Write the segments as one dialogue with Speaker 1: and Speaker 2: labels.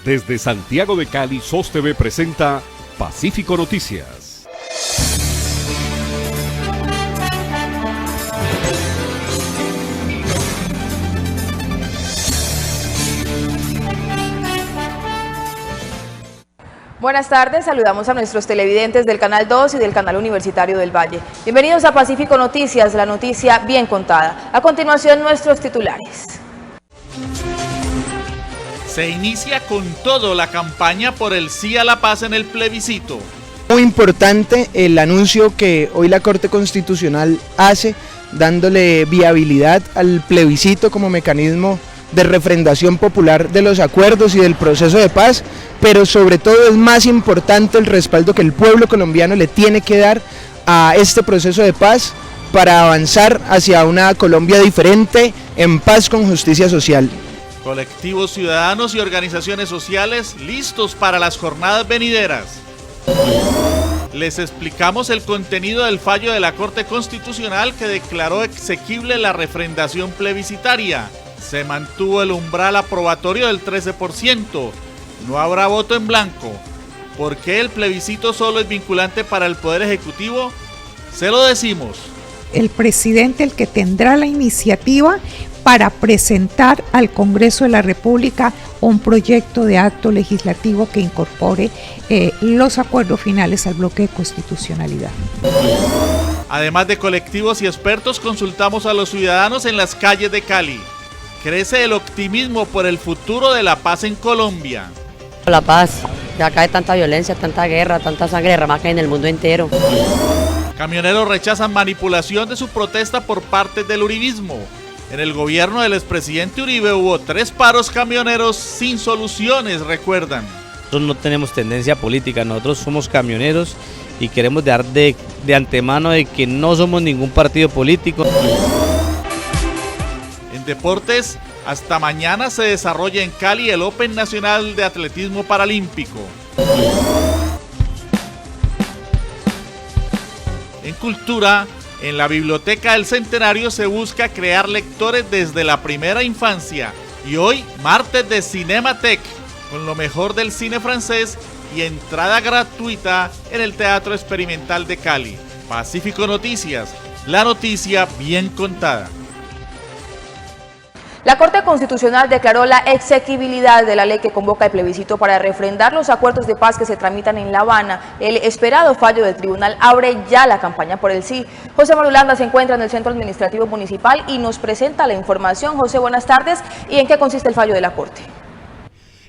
Speaker 1: Desde Santiago de Cali, SOS TV presenta Pacífico Noticias.
Speaker 2: Buenas tardes, saludamos a nuestros televidentes del Canal 2 y del Canal Universitario del Valle. Bienvenidos a Pacífico Noticias, la noticia bien contada. A continuación, nuestros titulares.
Speaker 3: Se inicia con todo la campaña por el sí a la paz en el plebiscito.
Speaker 4: Muy importante el anuncio que hoy la Corte Constitucional hace, dándole viabilidad al plebiscito como mecanismo de refrendación popular de los acuerdos y del proceso de paz, pero sobre todo es más importante el respaldo que el pueblo colombiano le tiene que dar a este proceso de paz para avanzar hacia una Colombia diferente, en paz con justicia social.
Speaker 3: Colectivos ciudadanos y organizaciones sociales listos para las jornadas venideras. Les explicamos el contenido del fallo de la Corte Constitucional que declaró exequible la refrendación plebiscitaria. Se mantuvo el umbral aprobatorio del 13%. No habrá voto en blanco. ¿Por qué el plebiscito solo es vinculante para el Poder Ejecutivo? Se lo decimos.
Speaker 5: El presidente el que tendrá la iniciativa para presentar al Congreso de la República un proyecto de acto legislativo que incorpore los acuerdos finales al bloque de constitucionalidad.
Speaker 3: Además de colectivos y expertos, consultamos a los ciudadanos en las calles de Cali. Crece el optimismo por el futuro de la paz en Colombia.
Speaker 6: La paz, ya acá hay tanta violencia, tanta guerra, tanta sangre derramada en el mundo entero.
Speaker 3: Camioneros rechazan manipulación de su protesta por parte del uribismo. En el gobierno del expresidente Uribe hubo 3 paros camioneros sin soluciones, recuerdan.
Speaker 7: Nosotros no tenemos tendencia política, nosotros somos camioneros y queremos dar de antemano de que no somos ningún partido político.
Speaker 3: En deportes, hasta mañana se desarrolla en Cali el Open Nacional de Atletismo Paralímpico. En cultura, en la Biblioteca del Centenario se busca crear lectores desde la primera infancia. Y hoy, martes de Cinematheque, con lo mejor del cine francés y entrada gratuita en el Teatro Experimental de Cali. Pacífico Noticias, la noticia bien contada.
Speaker 2: La Corte Constitucional declaró la exequibilidad de la ley que convoca el plebiscito para refrendar los acuerdos de paz que se tramitan en La Habana. El esperado fallo del tribunal abre ya la campaña por el sí. José Marulanda se encuentra en el Centro Administrativo Municipal y nos presenta la información. José, buenas tardes. ¿Y en qué consiste el fallo de la Corte?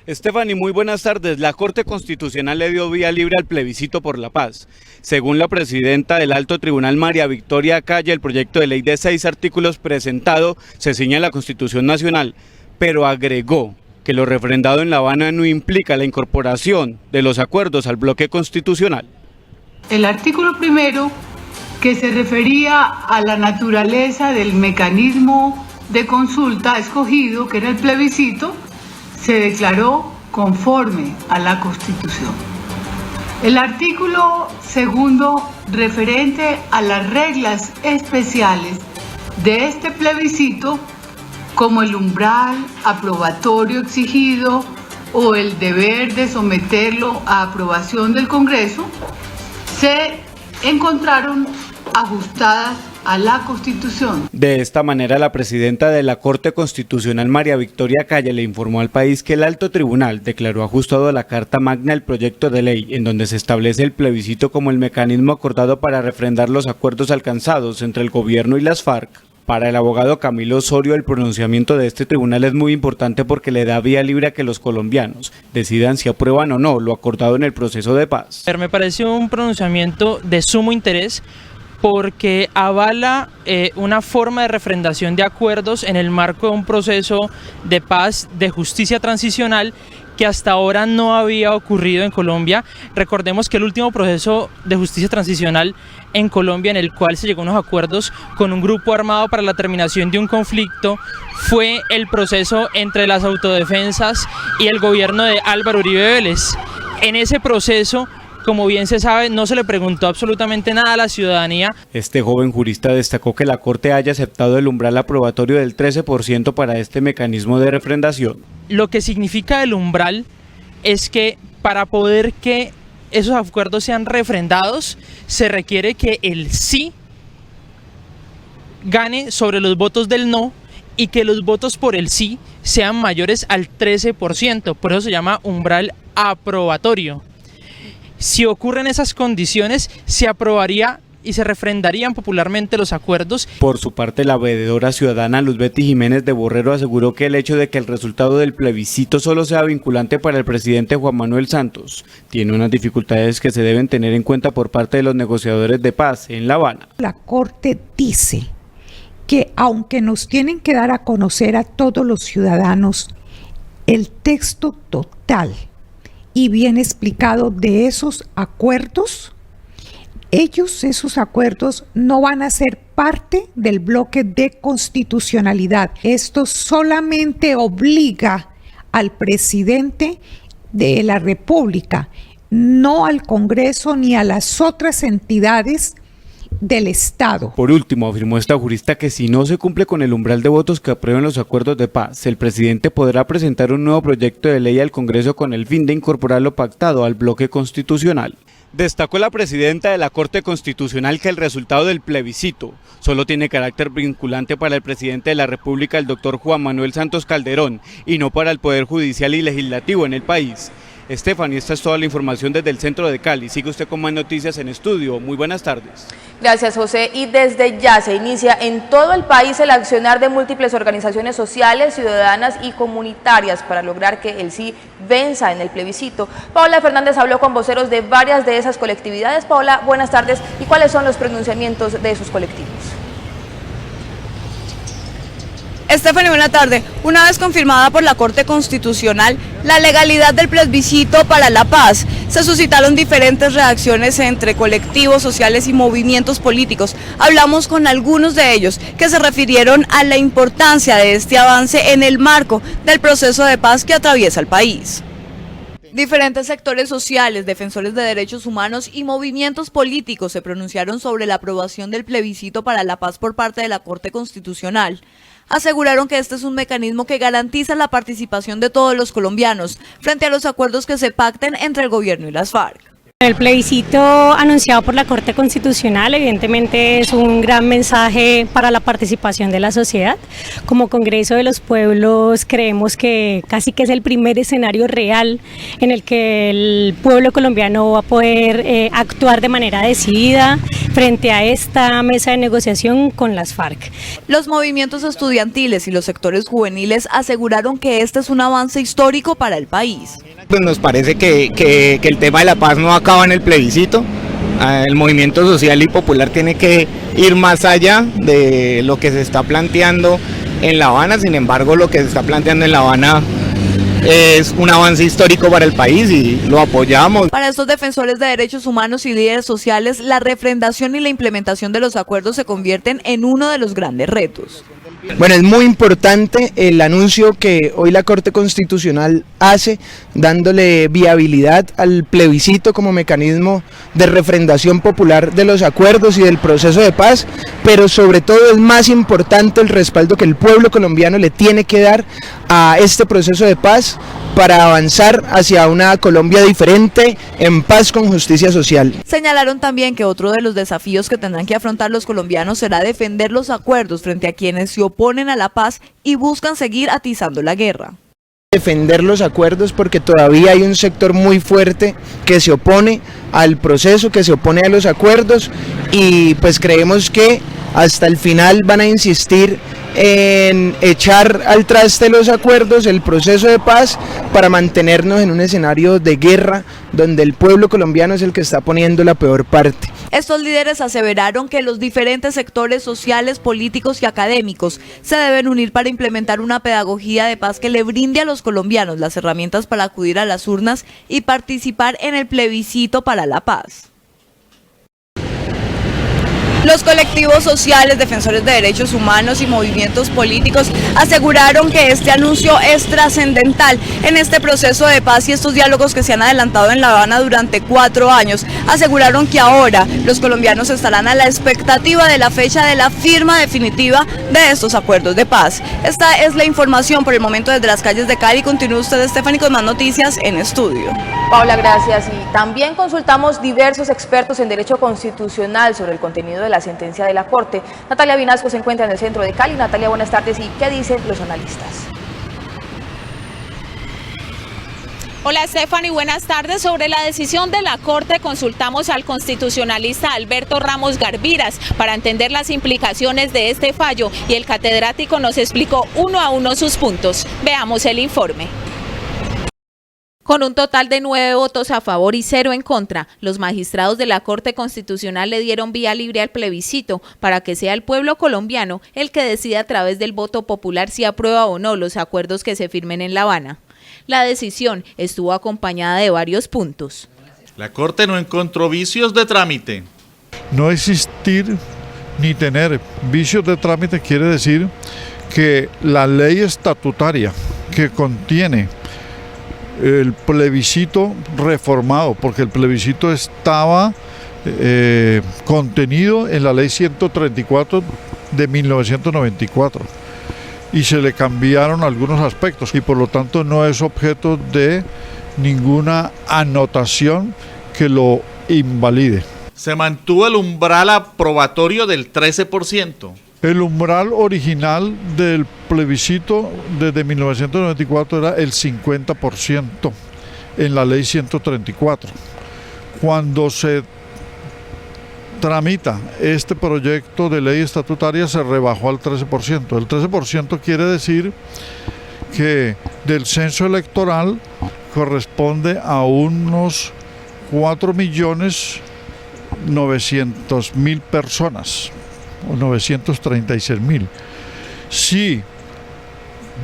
Speaker 7: Stephanie, muy buenas tardes. La Corte Constitucional le dio vía libre al plebiscito por la paz. Según la presidenta del Alto Tribunal, María Victoria Calle, el proyecto de ley de 6 artículos presentado se ciñe a la Constitución Nacional, pero agregó que lo refrendado en La Habana no implica la incorporación de los acuerdos al bloque constitucional.
Speaker 8: El artículo primero, que se refería a la naturaleza del mecanismo de consulta escogido, que era el plebiscito, se declaró conforme a la Constitución. El artículo segundo, referente a las reglas especiales de este plebiscito, como el umbral aprobatorio exigido o el deber de someterlo a aprobación del Congreso, se encontraron ajustadas a la Constitución.
Speaker 7: De esta manera, la presidenta de la Corte Constitucional, María Victoria Calle, le informó al país que el Alto Tribunal declaró ajustado a la Carta Magna el proyecto de ley en donde se establece el plebiscito como el mecanismo acordado para refrendar los acuerdos alcanzados entre el gobierno y las FARC. Para el abogado Camilo Osorio, el pronunciamiento de este tribunal es muy importante porque le da vía libre a que los colombianos decidan si aprueban o no lo acordado en el proceso de paz.
Speaker 9: Me pareció un pronunciamiento de sumo interés porque avala una forma de refrendación de acuerdos en el marco de un proceso de paz, de justicia transicional que hasta ahora no había ocurrido en Colombia. Recordemos que el último proceso de justicia transicional en Colombia, en el cual se llegó a unos acuerdos con un grupo armado para la terminación de un conflicto, fue el proceso entre las autodefensas y el gobierno de Álvaro Uribe Vélez. En ese proceso, como bien se sabe, no se le preguntó absolutamente nada a la ciudadanía.
Speaker 7: Este joven jurista destacó que la Corte haya aceptado el umbral aprobatorio del 13% para este mecanismo de refrendación.
Speaker 9: Lo que significa el umbral es que para poder que esos acuerdos sean refrendados, se requiere que el sí gane sobre los votos del no y que los votos por el sí sean mayores al 13%, por eso se llama umbral aprobatorio. Si ocurren esas condiciones, se aprobaría y se refrendarían popularmente los acuerdos.
Speaker 7: Por su parte, la veedora ciudadana Luz Betty Jiménez de Borrero aseguró que el hecho de que el resultado del plebiscito solo sea vinculante para el presidente Juan Manuel Santos tiene unas dificultades que se deben tener en cuenta por parte de los negociadores de paz en La Habana.
Speaker 5: La Corte dice que aunque nos tienen que dar a conocer a todos los ciudadanos el texto total y bien explicado de esos acuerdos, esos acuerdos no van a ser parte del bloque de constitucionalidad. Esto solamente obliga al presidente de la República, no al Congreso ni a las otras entidades del Estado.
Speaker 7: Por último, afirmó esta jurista que si no se cumple con el umbral de votos que aprueben los acuerdos de paz, el presidente podrá presentar un nuevo proyecto de ley al Congreso con el fin de incorporar lo pactado al bloque constitucional. Destacó la presidenta de la Corte Constitucional que el resultado del plebiscito solo tiene carácter vinculante para el presidente de la República, el doctor Juan Manuel Santos Calderón, y no para el Poder Judicial y Legislativo en el país. Stephanie, esta es toda la información desde el centro de Cali. Sigue usted con más noticias en estudio. Muy buenas tardes.
Speaker 2: Gracias, José. Y desde ya se inicia en todo el país el accionar de múltiples organizaciones sociales, ciudadanas y comunitarias para lograr que el sí venza en el plebiscito. Paola Fernández habló con voceros de varias de esas colectividades. Paola, buenas tardes. ¿Y cuáles son los pronunciamientos de esos colectivos?
Speaker 10: Stephanie, buena tarde. Una vez confirmada por la Corte Constitucional la legalidad del plebiscito para la paz, se suscitaron diferentes reacciones entre colectivos sociales y movimientos políticos. Hablamos con algunos de ellos que se refirieron a la importancia de este avance en el marco del proceso de paz que atraviesa el país. Diferentes sectores sociales, defensores de derechos humanos y movimientos políticos se pronunciaron sobre la aprobación del plebiscito para la paz por parte de la Corte Constitucional. Aseguraron que este es un mecanismo que garantiza la participación de todos los colombianos frente a los acuerdos que se pacten entre el gobierno y las FARC.
Speaker 11: El plebiscito anunciado por la Corte Constitucional evidentemente es un gran mensaje para la participación de la sociedad. Como Congreso de los Pueblos creemos que casi que es el primer escenario real en el que el pueblo colombiano va a poder actuar de manera decidida frente a esta mesa de negociación con las FARC.
Speaker 10: Los movimientos estudiantiles y los sectores juveniles aseguraron que este es un avance histórico para el país.
Speaker 12: Pues nos parece que el tema de la paz no acaba en el plebiscito. El movimiento social y popular tiene que ir más allá de lo que se está planteando en La Habana. Sin embargo, lo que se está planteando en La Habana es un avance histórico para el país y lo apoyamos.
Speaker 10: Para estos defensores de derechos humanos y líderes sociales, la refrendación y la implementación de los acuerdos se convierten en uno de los grandes retos.
Speaker 4: Bueno, es muy importante el anuncio que hoy la Corte Constitucional hace, dándole viabilidad al plebiscito como mecanismo de refrendación popular de los acuerdos y del proceso de paz, pero sobre todo es más importante el respaldo que el pueblo colombiano le tiene que dar a este proceso de paz para avanzar hacia una Colombia diferente, en paz con justicia social.
Speaker 10: Señalaron también que otro de los desafíos que tendrán que afrontar los colombianos será defender los acuerdos frente a quienes se oponen a la paz y buscan seguir atizando la guerra.
Speaker 4: Defender los acuerdos porque todavía hay un sector muy fuerte que se opone al proceso, que se opone a los acuerdos y pues creemos que hasta el final van a insistir en echar al traste los acuerdos, el proceso de paz, para mantenernos en un escenario de guerra donde el pueblo colombiano es el que está poniendo la peor parte.
Speaker 10: Estos líderes aseveraron que los diferentes sectores sociales, políticos y académicos se deben unir para implementar una pedagogía de paz que le brinde a los colombianos las herramientas para acudir a las urnas y participar en el plebiscito para la paz. Los colectivos sociales, defensores de derechos humanos y movimientos políticos aseguraron que este anuncio es trascendental en este proceso de paz y estos diálogos que se han adelantado en La Habana durante 4 años. Aseguraron que ahora los colombianos estarán a la expectativa de la fecha de la firma definitiva de estos acuerdos de paz. Esta es la información por el momento desde las calles de Cali. Continúe usted, Stephanie, con más noticias en estudio.
Speaker 2: Paula, gracias. Y también consultamos diversos expertos en derecho constitucional sobre el contenido de la sentencia de la Corte. Natalia Vinasco se encuentra en el centro de Cali. Natalia, buenas tardes. ¿Y qué dicen los analistas?
Speaker 13: Hola Stephanie, buenas tardes. Sobre la decisión de la Corte consultamos al constitucionalista Alberto Ramos Garviras para entender las implicaciones de este fallo y el catedrático nos explicó uno a uno sus puntos. Veamos el informe. Con un total de 9 votos a favor y 0 en contra, los magistrados de la Corte Constitucional le dieron vía libre al plebiscito para que sea el pueblo colombiano el que decida a través del voto popular si aprueba o no los acuerdos que se firmen en La Habana. La decisión estuvo acompañada de varios puntos.
Speaker 3: La Corte no encontró vicios de trámite.
Speaker 14: No existir ni tener vicios de trámite quiere decir que la ley estatutaria que contiene el plebiscito reformado, porque el plebiscito estaba contenido en la ley 134 de 1994 y se le cambiaron algunos aspectos y por lo tanto no es objeto de ninguna anotación que lo invalide.
Speaker 3: Se mantuvo el umbral aprobatorio del 13%.
Speaker 14: El umbral original del plebiscito desde 1994 era el 50% en la ley 134. Cuando se tramita este proyecto de ley estatutaria se rebajó al 13%. El 13% quiere decir que del censo electoral corresponde a unos 4.900.000 personas. O 936.000. Si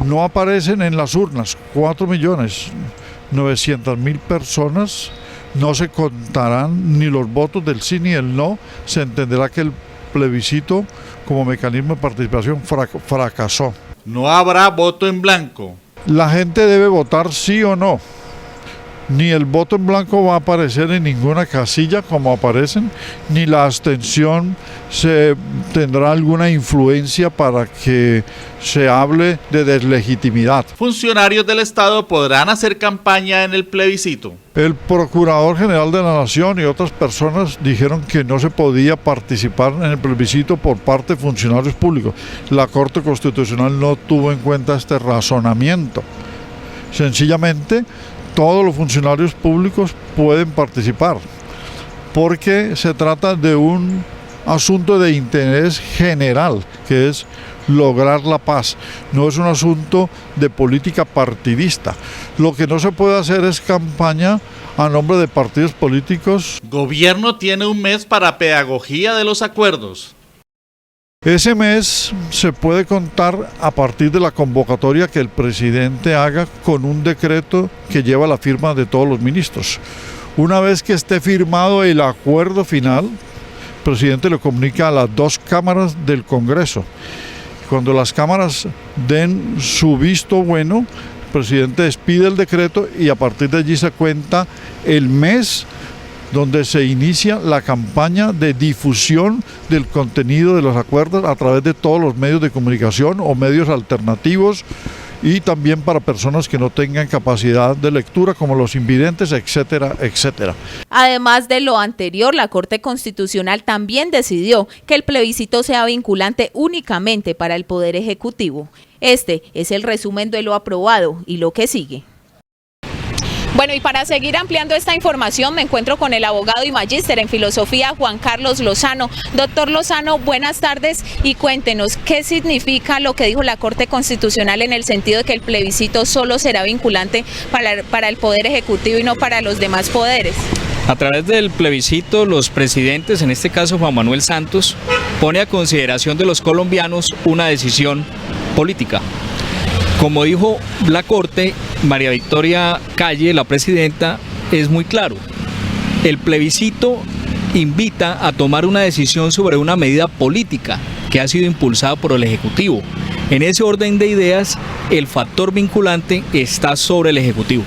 Speaker 14: no aparecen en las urnas 4.900.000 personas, no se contarán ni los votos del sí ni el no, se entenderá que el plebiscito como mecanismo de participación fracasó.
Speaker 3: No habrá voto en blanco.
Speaker 14: La gente debe votar sí o no. Ni el voto en blanco va a aparecer en ninguna casilla como aparecen, ni la abstención tendrá alguna influencia para que se hable de deslegitimidad.
Speaker 3: Funcionarios del Estado podrán hacer campaña en el plebiscito.
Speaker 14: El Procurador General de la Nación y otras personas dijeron que no se podía participar en el plebiscito por parte de funcionarios públicos. La Corte Constitucional no tuvo en cuenta este razonamiento. Sencillamente, todos los funcionarios públicos pueden participar, porque se trata de un asunto de interés general, que es lograr la paz. No es un asunto de política partidista. Lo que no se puede hacer es campaña a nombre de partidos políticos.
Speaker 3: Gobierno tiene un mes para pedagogía de los acuerdos.
Speaker 14: Ese mes se puede contar a partir de la convocatoria que el presidente haga con un decreto que lleva la firma de todos los ministros. Una vez que esté firmado el acuerdo final, el presidente lo comunica a las 2 cámaras del Congreso. Cuando las cámaras den su visto bueno, el presidente despide el decreto y a partir de allí se cuenta el mes donde se inicia la campaña de difusión del contenido de los acuerdos a través de todos los medios de comunicación o medios alternativos y también para personas que no tengan capacidad de lectura como los invidentes, etcétera, etcétera.
Speaker 13: Además de lo anterior, la Corte Constitucional también decidió que el plebiscito sea vinculante únicamente para el Poder Ejecutivo. Este es el resumen de lo aprobado y lo que sigue. Bueno, y para seguir ampliando esta información me encuentro con el abogado y magíster en filosofía Juan Carlos Lozano. Doctor Lozano, buenas tardes y cuéntenos qué significa lo que dijo la Corte Constitucional en el sentido de que el plebiscito solo será vinculante para el Poder Ejecutivo y no para los demás poderes.
Speaker 15: A través del plebiscito, los presidentes, en este caso Juan Manuel Santos, pone a consideración de los colombianos una decisión política. Como dijo la Corte, María Victoria Calle, la presidenta, es muy claro. El plebiscito invita a tomar una decisión sobre una medida política que ha sido impulsada por el Ejecutivo. En ese orden de ideas, el factor vinculante está sobre el Ejecutivo.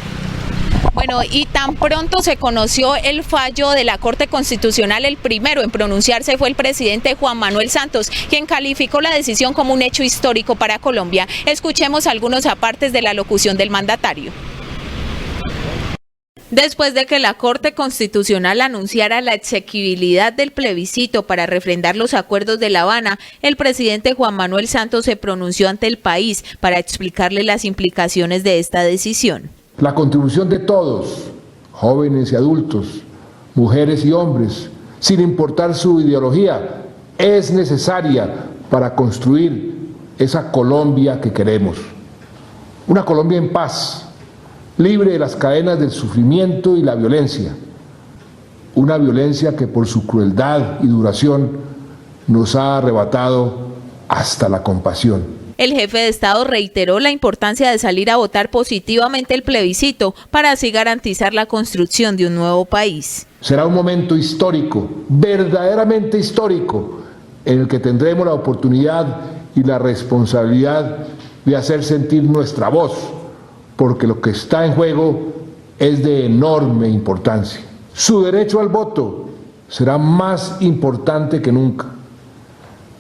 Speaker 13: Bueno, y tan pronto se conoció el fallo de la Corte Constitucional, el primero en pronunciarse fue el presidente Juan Manuel Santos, quien calificó la decisión como un hecho histórico para Colombia. Escuchemos algunos apartes de la locución del mandatario. Después de que la Corte Constitucional anunciara la exequibilidad del plebiscito para refrendar los acuerdos de La Habana, el presidente Juan Manuel Santos se pronunció ante el país para explicarle las implicaciones de esta decisión.
Speaker 16: La contribución de todos, jóvenes y adultos, mujeres y hombres, sin importar su ideología, es necesaria para construir esa Colombia que queremos. Una Colombia en paz, libre de las cadenas del sufrimiento y la violencia. Una violencia que por su crueldad y duración nos ha arrebatado hasta la compasión.
Speaker 13: El jefe de Estado reiteró la importancia de salir a votar positivamente el plebiscito para así garantizar la construcción de un nuevo país.
Speaker 16: Será un momento histórico, verdaderamente histórico, en el que tendremos la oportunidad y la responsabilidad de hacer sentir nuestra voz, porque lo que está en juego es de enorme importancia. Su derecho al voto será más importante que nunca,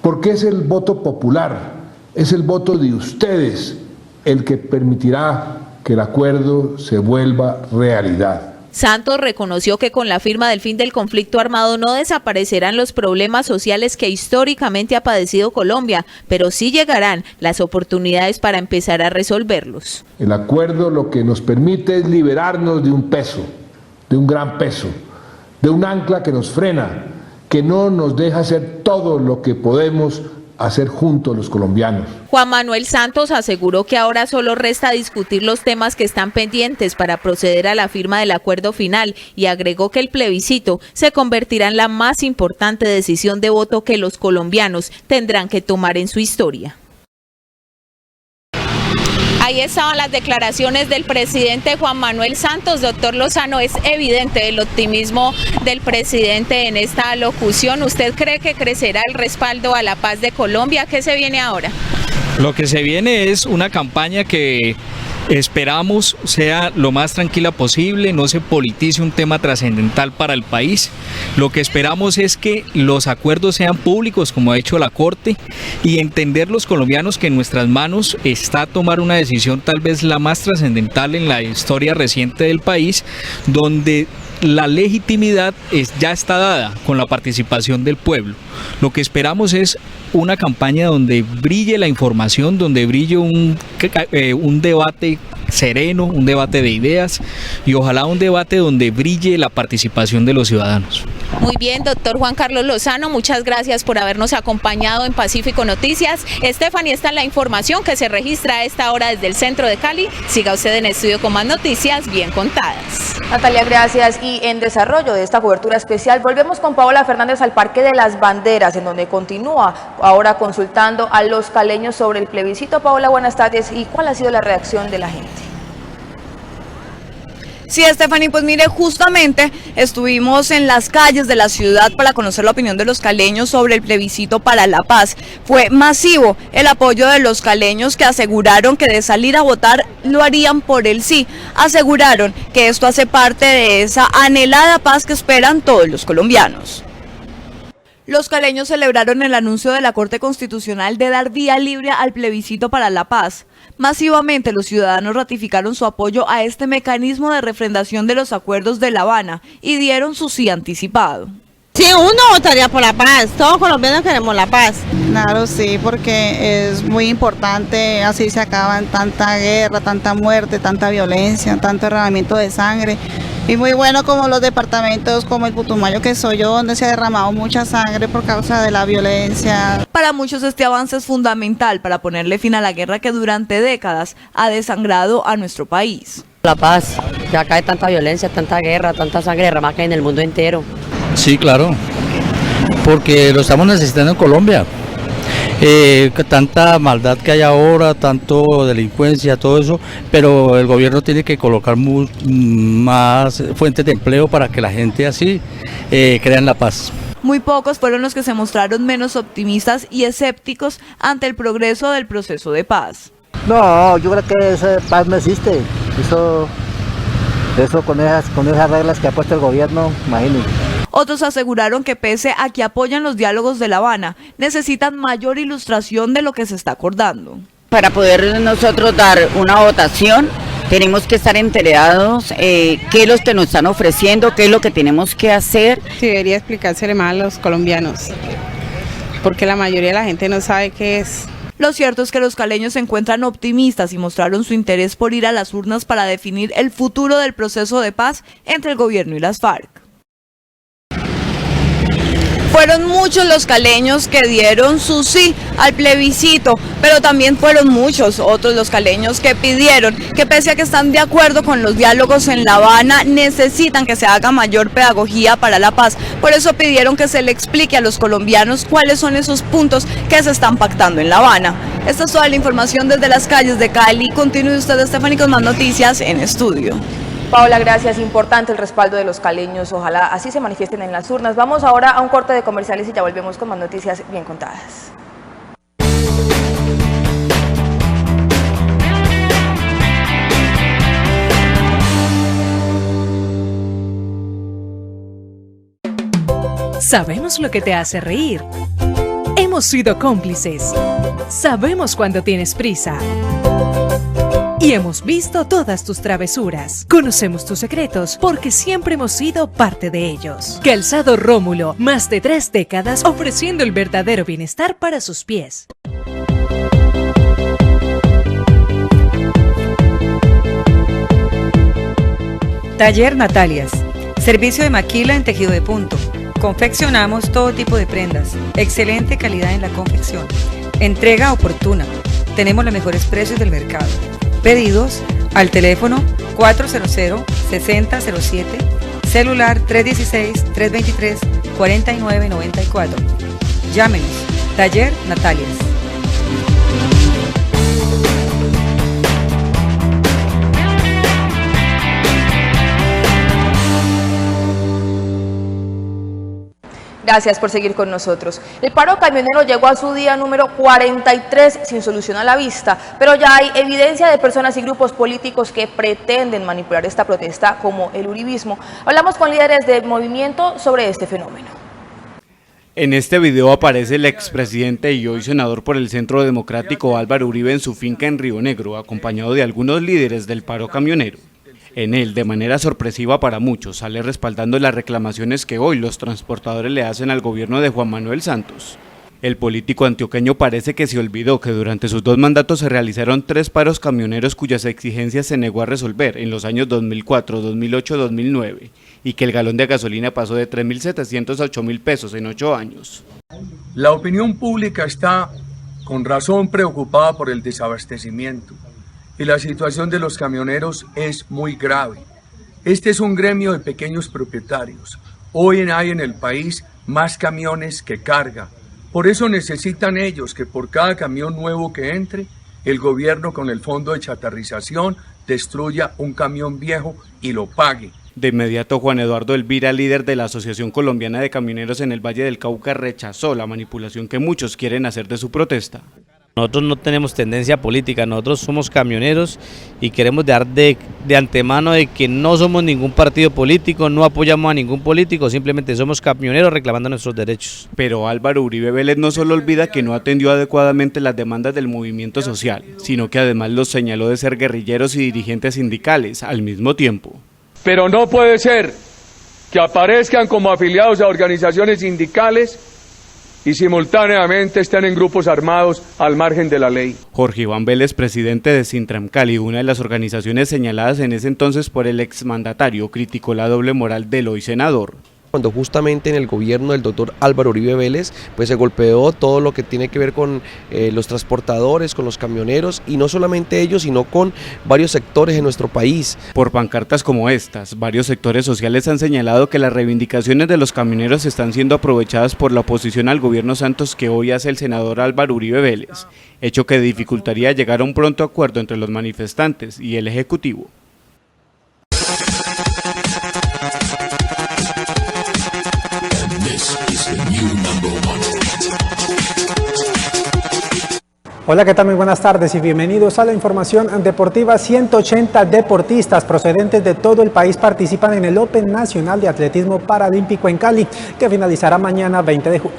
Speaker 16: porque es el voto popular, es el voto de ustedes el que permitirá que el acuerdo se vuelva realidad.
Speaker 13: Santos reconoció que con la firma del fin del conflicto armado no desaparecerán los problemas sociales que históricamente ha padecido Colombia, pero sí llegarán las oportunidades para empezar a resolverlos.
Speaker 16: El acuerdo lo que nos permite es liberarnos de un peso, de un gran peso, de un ancla que nos frena, que no nos deja hacer todo lo que podemos hacer juntos los colombianos.
Speaker 13: Juan Manuel Santos aseguró que ahora solo resta discutir los temas que están pendientes para proceder a la firma del acuerdo final y agregó que el plebiscito se convertirá en la más importante decisión de voto que los colombianos tendrán que tomar en su historia. Ahí estaban las declaraciones del presidente Juan Manuel Santos. Doctor Lozano, es evidente el optimismo del presidente en esta locución. ¿Usted cree que crecerá el respaldo a la paz de Colombia? ¿Qué se viene ahora?
Speaker 15: Lo que se viene es una campaña que esperamos sea lo más tranquila posible, no se politice un tema trascendental para el país. Lo que esperamos es que los acuerdos sean públicos, como ha hecho la Corte, y entender los colombianos que en nuestras manos está tomar una decisión tal vez la más trascendental en la historia reciente del país, donde la legitimidad ya está dada con la participación del pueblo. Lo que esperamos es una campaña donde brille la información, donde brille un debate sereno, un debate de ideas y ojalá un debate donde brille la participación de los ciudadanos.
Speaker 13: Muy bien, doctor Juan Carlos Lozano, muchas gracias por habernos acompañado en Pacífico Noticias. Stephanie, esta es la información que se registra a esta hora desde el centro de Cali. Siga usted en estudio con más noticias bien contadas.
Speaker 2: Natalia, gracias. Y en desarrollo de esta cobertura especial, volvemos con Paola Fernández al Parque de las Banderas, en donde continúa ahora consultando a los caleños sobre el plebiscito. Paola, buenas tardes. ¿Y cuál ha sido la reacción de la gente?
Speaker 10: Sí, Stephanie, pues mire, justamente estuvimos en las calles de la ciudad para conocer la opinión de los caleños sobre el plebiscito para la paz. Fue masivo el apoyo de los caleños, que aseguraron que de salir a votar lo harían por el sí. Aseguraron que esto hace parte de esa anhelada paz que esperan todos los colombianos. Los caleños celebraron el anuncio de la Corte Constitucional de dar vía libre al plebiscito para la paz. Masivamente los ciudadanos ratificaron su apoyo a este mecanismo de refrendación de los acuerdos de La Habana y dieron su sí anticipado.
Speaker 17: Sí, uno votaría por la paz, todos colombianos queremos la paz.
Speaker 18: Claro, sí, porque es muy importante, así se acaban tanta guerra, tanta muerte, tanta violencia, tanto derramamiento de sangre. Y muy bueno como los departamentos como el Putumayo, que soy yo, donde se ha derramado mucha sangre por causa de la violencia.
Speaker 10: Para muchos este avance es fundamental para ponerle fin a la guerra que durante décadas ha desangrado a nuestro país.
Speaker 6: La paz, ya acá hay tanta violencia, tanta guerra, tanta sangre derramada que hay en el mundo entero.
Speaker 19: Sí, claro, porque lo estamos necesitando en Colombia. tanta maldad que hay ahora, tanto delincuencia, todo eso, pero el gobierno tiene que colocar más fuentes de empleo para que la gente así crea en la paz.
Speaker 10: Muy pocos fueron los que se mostraron menos optimistas y escépticos ante el progreso del proceso de paz.
Speaker 20: No, yo creo que esa paz no existe. Eso con esas reglas que ha puesto el gobierno, imagínense.
Speaker 10: Otros aseguraron que pese a que apoyan los diálogos de La Habana, necesitan mayor ilustración de lo que se está acordando.
Speaker 21: Para poder nosotros dar una votación, tenemos que estar enterados qué es lo que nos están ofreciendo, qué es lo que tenemos que hacer.
Speaker 22: Sí, debería explicársele más a los colombianos, porque la mayoría de la gente no sabe qué es.
Speaker 10: Lo cierto es que los caleños se encuentran optimistas y mostraron su interés por ir a las urnas para definir el futuro del proceso de paz entre el gobierno y las FARC. Fueron muchos los caleños que dieron su sí al plebiscito, pero también fueron muchos otros los caleños que pidieron que pese a que están de acuerdo con los diálogos en La Habana, necesitan que se haga mayor pedagogía para la paz. Por eso pidieron que se le explique a los colombianos cuáles son esos puntos que se están pactando en La Habana. Esta es toda la información desde las calles de Cali. Continúe usted, Stephanie, con más noticias en estudio.
Speaker 2: Paola, gracias. Importante el respaldo de los caleños. Ojalá así se manifiesten en las urnas. Vamos ahora a un corte de comerciales y ya volvemos con más noticias bien contadas.
Speaker 23: Sabemos lo que te hace reír. Hemos sido cómplices. Sabemos cuando tienes prisa. Y hemos visto todas tus travesuras. Conocemos tus secretos porque siempre hemos sido parte de ellos. Calzado Rómulo, más de 3 décadas ofreciendo el verdadero bienestar para sus pies.
Speaker 24: Taller Natalias. Servicio de maquila en tejido de punto. Confeccionamos todo tipo de prendas. Excelente calidad en la confección. Entrega oportuna. Tenemos los mejores precios del mercado. Pedidos al teléfono 400-6007, celular 316-323-4994. Llámenos, Taller Natalias.
Speaker 2: Gracias por seguir con nosotros. El paro camionero llegó a su día número 43 sin solución a la vista, pero ya hay evidencia de personas y grupos políticos que pretenden manipular esta protesta, como el uribismo. Hablamos con líderes del movimiento sobre este fenómeno.
Speaker 7: En este video aparece el expresidente y hoy senador por el Centro Democrático Álvaro Uribe en su finca en Río Negro, acompañado de algunos líderes del paro camionero. En él, de manera sorpresiva para muchos, sale respaldando las reclamaciones que hoy los transportadores le hacen al gobierno de Juan Manuel Santos. El político antioqueño parece que se olvidó que durante sus 2 mandatos se realizaron 3 paros camioneros cuyas exigencias se negó a resolver en los años 2004, 2008, 2009 y que el galón de gasolina pasó de 3.700 a 8.000 pesos en 8 años.
Speaker 25: La opinión pública está con razón preocupada por el desabastecimiento. Y la situación de los camioneros es muy grave. Este es un gremio de pequeños propietarios. Hoy hay en el país más camiones que carga. Por eso necesitan ellos que por cada camión nuevo que entre, el gobierno con el fondo de chatarrización destruya un camión viejo y lo pague.
Speaker 7: De inmediato, Juan Eduardo Elvira, líder de la Asociación Colombiana de Camioneros en el Valle del Cauca, rechazó la manipulación que muchos quieren hacer de su protesta.
Speaker 26: Nosotros no tenemos tendencia política, nosotros somos camioneros y queremos dar de antemano de que no somos ningún partido político, no apoyamos a ningún político, simplemente somos camioneros reclamando nuestros derechos.
Speaker 7: Pero Álvaro Uribe Vélez no solo olvida que no atendió adecuadamente las demandas del movimiento social, sino que además los señaló de ser guerrilleros y dirigentes sindicales al mismo tiempo.
Speaker 27: Pero no puede ser que aparezcan como afiliados a organizaciones sindicales y simultáneamente están en grupos armados al margen de la ley.
Speaker 7: Jorge Iván Vélez, presidente de Sintram Cali, una de las organizaciones señaladas en ese entonces por el exmandatario, criticó la doble moral del hoy senador.
Speaker 1: cuando justamente en el gobierno del doctor Álvaro Uribe Vélez pues se golpeó todo lo que tiene que ver con los transportadores, con los camioneros, y no solamente ellos, sino con varios sectores en nuestro país.
Speaker 7: Por pancartas como estas, varios sectores sociales han señalado que las reivindicaciones de los camioneros están siendo aprovechadas por la oposición al gobierno Santos que hoy hace el senador Álvaro Uribe Vélez, hecho que dificultaría llegar a un pronto acuerdo entre los manifestantes y el Ejecutivo.
Speaker 4: Hola, ¿qué tal? Muy buenas tardes y bienvenidos a la información deportiva. 180 deportistas procedentes de todo el país participan en el Open Nacional de Atletismo Paralímpico en Cali, que finalizará mañana 20 de julio.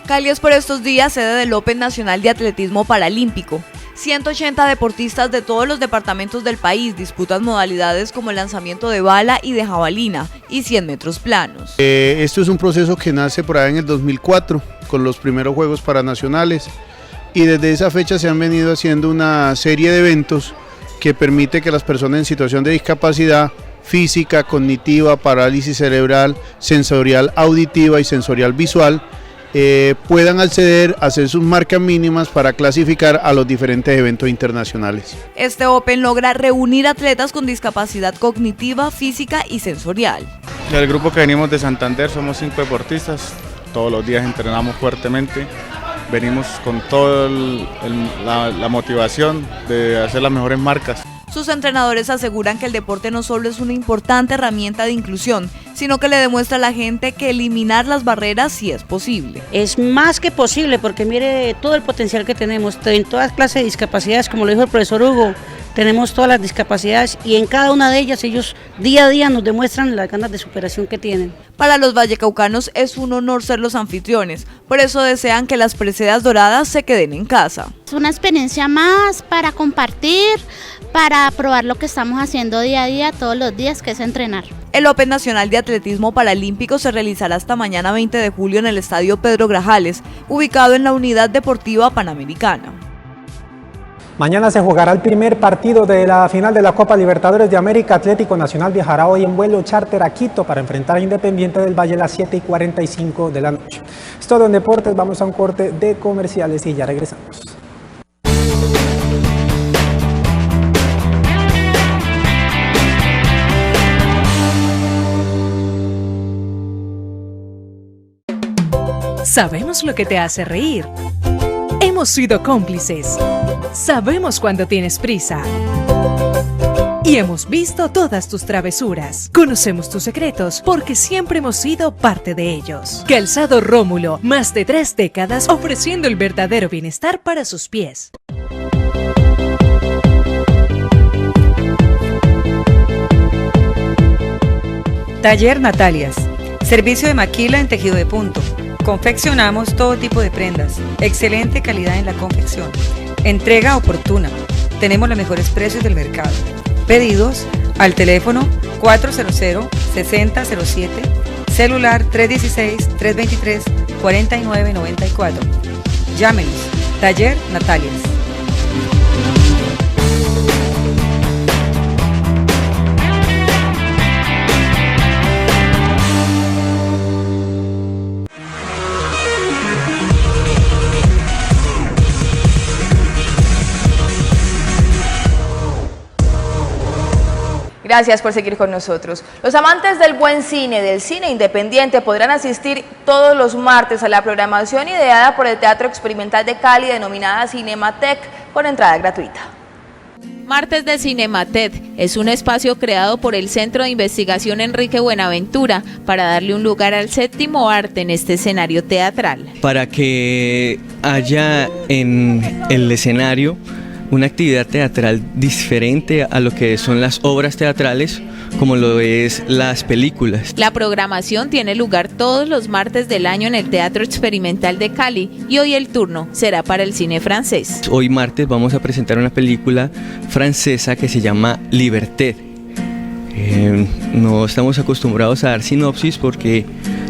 Speaker 10: Cali es por estos días sede del Open Nacional de Atletismo Paralímpico. 180 deportistas de todos los departamentos del país disputan modalidades como el lanzamiento de bala y de jabalina y 100 metros planos.
Speaker 5: Esto es un proceso que nace por ahí en el 2004 con los primeros Juegos Paranacionales, y desde esa fecha se han venido haciendo una serie de eventos que permite que las personas en situación de discapacidad física, cognitiva, parálisis cerebral, sensorial auditiva y sensorial visual puedan acceder a hacer sus marcas mínimas para clasificar a los diferentes eventos internacionales.
Speaker 10: Este Open logra reunir atletas con discapacidad cognitiva, física y sensorial.
Speaker 8: El grupo que venimos de Santander somos 5 deportistas, todos los días entrenamos fuertemente, venimos con toda la motivación de hacer las mejores marcas.
Speaker 10: Sus entrenadores aseguran que el deporte no solo es una importante herramienta de inclusión, sino que le demuestra a la gente que eliminar las barreras sí es posible.
Speaker 9: Es más que posible, porque mire todo el potencial que tenemos en todas clases de discapacidades, como lo dijo el profesor Hugo, tenemos todas las discapacidades y en cada una de ellas ellos día a día nos demuestran las ganas de superación que tienen.
Speaker 10: Para los vallecaucanos es un honor ser los anfitriones, por eso desean que las preseas doradas se queden en casa.
Speaker 11: Es una experiencia más para compartir, para probar lo que estamos haciendo día a día, todos los días, que es entrenar.
Speaker 10: El Open Nacional de Atletismo Paralímpico se realizará hasta mañana 20 de julio en el Estadio Pedro Grajales, ubicado en la Unidad Deportiva Panamericana.
Speaker 4: Mañana se jugará el primer partido de la final de la Copa Libertadores de América. Atlético Nacional viajará hoy en vuelo charter a Quito para enfrentar a Independiente del Valle a las 7:45 de la noche. Es todo en deportes, vamos a un corte de comerciales y ya regresamos.
Speaker 23: Sabemos lo que te hace reír. Hemos sido cómplices. Sabemos cuando tienes prisa. Y hemos visto todas tus travesuras. Conocemos tus secretos porque siempre hemos sido parte de ellos. Calzado Rómulo, más de 3 décadas ofreciendo el verdadero bienestar para sus pies.
Speaker 24: Taller Natalias. Servicio de maquila en tejido de punto. Confeccionamos todo tipo de prendas. Excelente calidad en la confección. Entrega oportuna. Tenemos los mejores precios del mercado. Pedidos al teléfono 400-6007, celular 316-323-4994. Llámenos. Taller Natalias.
Speaker 2: Gracias por seguir con nosotros. Los amantes del buen cine, del cine independiente, podrán asistir todos los martes a la programación ideada por el Teatro Experimental de Cali, denominada Cinematheque, con entrada gratuita.
Speaker 13: Martes de Cinematheque es un espacio creado por el Centro de Investigación Enrique Buenaventura para darle un lugar al séptimo arte en este escenario teatral.
Speaker 12: Para que haya en el escenario una actividad teatral diferente a lo que son las obras teatrales, como lo es las películas.
Speaker 13: La programación tiene lugar todos los martes del año en el Teatro Experimental de Cali y hoy el turno será para el cine francés.
Speaker 12: Hoy martes vamos a presentar una película francesa que se llama Liberté. No estamos acostumbrados a dar sinopsis porque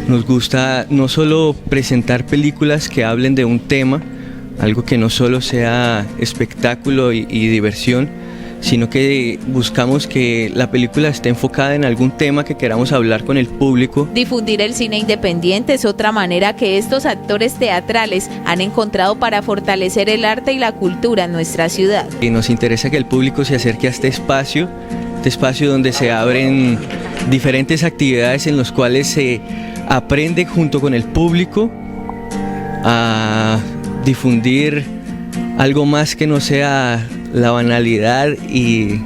Speaker 12: nos gusta no solo presentar películas que hablen de un tema, algo que no solo sea espectáculo y diversión, sino que buscamos que la película esté enfocada en algún tema que queramos hablar con el público.
Speaker 13: Difundir el cine independiente es otra manera que estos actores teatrales han encontrado para fortalecer el arte y la cultura en nuestra ciudad.
Speaker 12: Y nos interesa que el público se acerque a este espacio donde se abren diferentes actividades en los cuales se aprende junto con el público a difundir algo más que no sea la banalidad y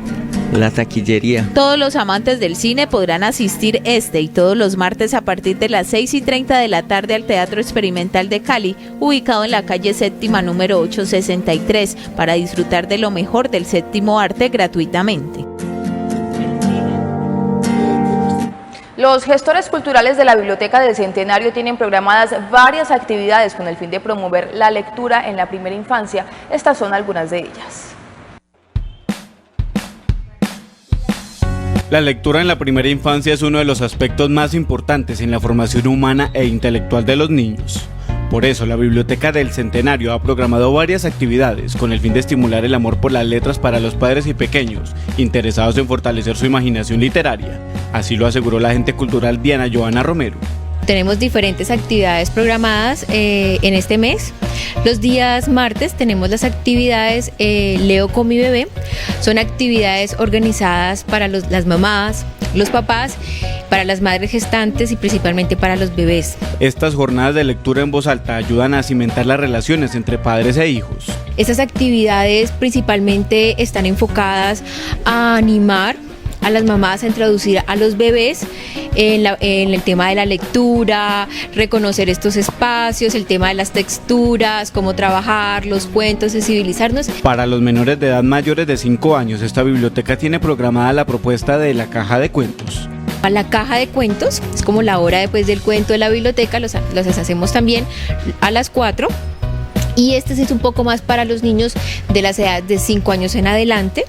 Speaker 12: la taquillería.
Speaker 13: Todos los amantes del cine podrán asistir este y todos los martes a partir de las 6:30 de la tarde al Teatro Experimental de Cali, ubicado en la calle Séptima número 863, para disfrutar de lo mejor del séptimo arte gratuitamente.
Speaker 2: Los gestores culturales de la Biblioteca del Centenario tienen programadas varias actividades con el fin de promover la lectura en la primera infancia. Estas son algunas de ellas.
Speaker 7: La lectura en la primera infancia es uno de los aspectos más importantes en la formación humana e intelectual de los niños. Por eso, la Biblioteca del Centenario ha programado varias actividades con el fin de estimular el amor por las letras para los padres y pequeños interesados en fortalecer su imaginación literaria. Así lo aseguró la agente cultural Diana Joana Romero.
Speaker 3: Tenemos diferentes actividades programadas en este mes. Los días martes tenemos las actividades Leo con mi bebé. Son actividades organizadas para las mamás, los papás, para las madres gestantes y principalmente para los bebés.
Speaker 7: Estas jornadas de lectura en voz alta ayudan a cimentar las relaciones entre padres e hijos.
Speaker 3: Estas actividades principalmente están enfocadas a animar a las mamás a introducir a los bebés en el tema de la lectura, reconocer estos espacios, el tema de las texturas, cómo trabajar, los cuentos, sensibilizarnos.
Speaker 7: Para los menores de edad mayores de 5 años, esta biblioteca tiene programada la propuesta de la caja de cuentos.
Speaker 3: La caja de cuentos es como la hora después del cuento de la biblioteca, los hacemos también a las 4. Y este es un poco más para los niños de las edades de 5 años en adelante.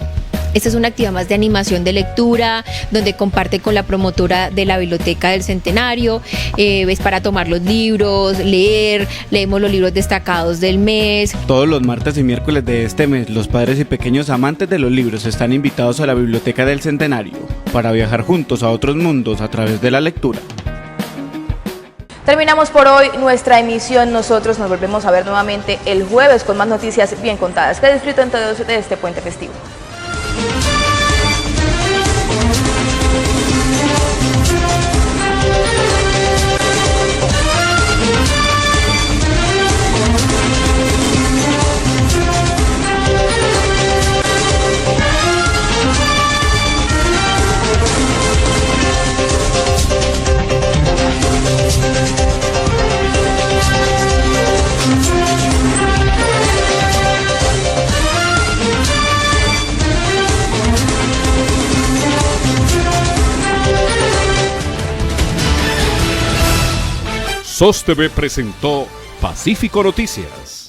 Speaker 3: Esta es una actividad más de animación de lectura, donde comparte con la promotora de la Biblioteca del Centenario. Es para tomar los libros, leemos los libros destacados del mes.
Speaker 7: Todos los martes y miércoles de este mes, los padres y pequeños amantes de los libros están invitados a la Biblioteca del Centenario para viajar juntos a otros mundos a través de la lectura.
Speaker 2: Terminamos por hoy nuestra emisión. Nosotros nos volvemos a ver nuevamente el jueves con más noticias bien contadas. Que disfruten todos de este puente festivo.
Speaker 6: SOS TV presentó Pacífico Noticias.